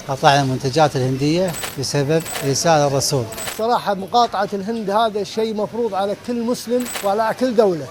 قطعنا المنتجات الهندية بسبب رسالة الرسول. صراحة مقاطعة الهند هذا شيء مفروض على كل مسلم وعلى كل دولة.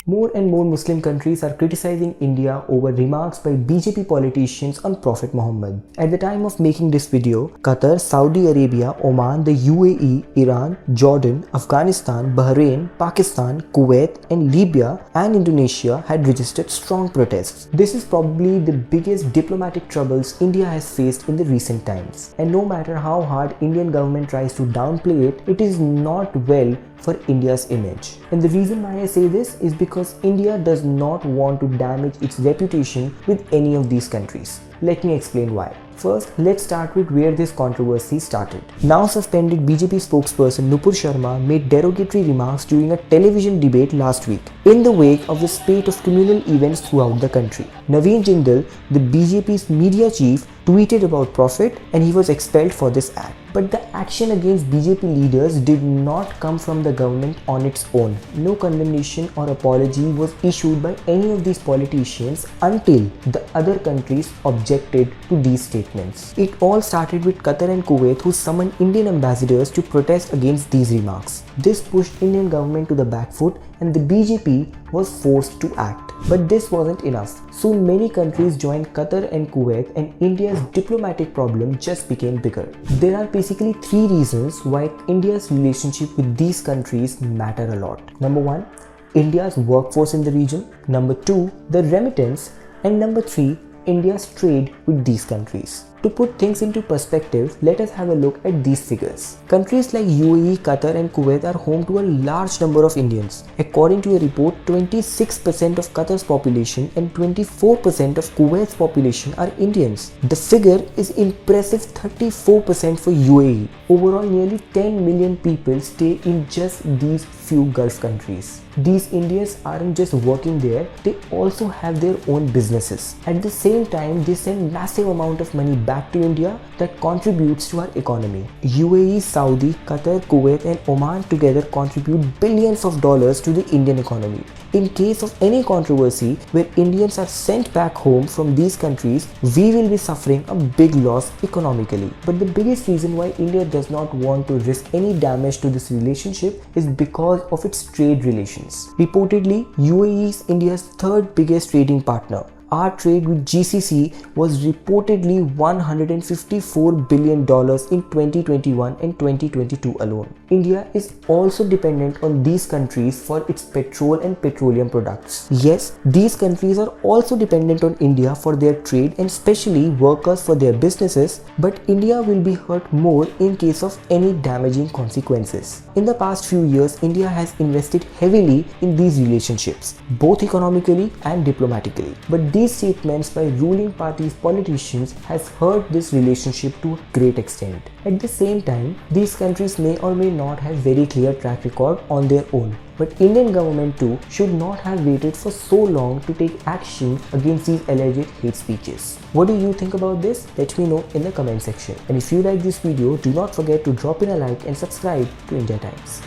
More and more Muslim countries are criticizing India over remarks by BJP politicians on Prophet Muhammad. At the time of making this video, Qatar, Saudi Arabia, Oman, the UAE, Iran, Jordan, Afghanistan, Bahrain, Pakistan, Kuwait and Libya and Indonesia had registered strong protests. This is probably the biggest diplomatic troubles India has faced in the recent times. And no matter how hard Indian government tries to downplay it, it is not well for India's image. And the reason why I say this is because India does not want to damage its reputation with any of these countries. Let me explain why. First, let's start with where this controversy started. Now suspended BJP spokesperson Nupur Sharma made derogatory remarks during a television debate last week in the wake of the spate of communal events throughout the country. Naveen Jindal, the BJP's media chief, tweeted about Prophet and he was expelled for this act. But the action against BJP leaders did not come from the government on its own. No condemnation or apology was issued by any of these politicians until the other countries objected to these statements. It all started with Qatar and Kuwait, who summoned Indian ambassadors to protest against these remarks. This pushed Indian government to the back foot and the BJP was forced to act. But this wasn't enough. Soon many countries joined Qatar and Kuwait and India's diplomatic problem just became bigger. There are basically three reasons why India's relationship with these countries matter a lot. Number one, India's workforce in the region. Number two, the remittance. And number three, India's trade with these countries. To put things into perspective, let us have a look at these figures. Countries like UAE, Qatar and Kuwait are home to a large number of Indians. According to a report, 26% of Qatar's population and 24% of Kuwait's population are Indians. The figure is impressive 34% for UAE. Overall, nearly 10 million people stay in just these few Gulf countries. These Indians aren't just working there, they also have their own businesses. At the same time, they send massive amount of money back to India that contributes to our economy. UAE, Saudi, Qatar, Kuwait and Oman together contribute billions of dollars to the Indian economy. In case of any controversy where Indians are sent back home from these countries, we will be suffering a big loss economically. But the biggest reason why India does not want to risk any damage to this relationship is because of its trade relations. Reportedly, UAE is India's third biggest trading partner. Our trade with GCC was reportedly $154 billion in 2021 and 2022 alone. India is also dependent on these countries for its petrol and petroleum products. Yes, these countries are also dependent on India for their trade and especially workers for their businesses, but India will be hurt more in case of any damaging consequences. In the past few years, India has invested heavily in these relationships, both economically and diplomatically. But these statements by ruling parties' politicians has hurt this relationship to a great extent. At the same time, these countries may or may not have very clear track record on their own. But Indian government too should not have waited for so long to take action against these alleged hate speeches. What do you think about this? Let me know in the comment section. And if you like this video, do not forget to drop in a like and subscribe to India Times.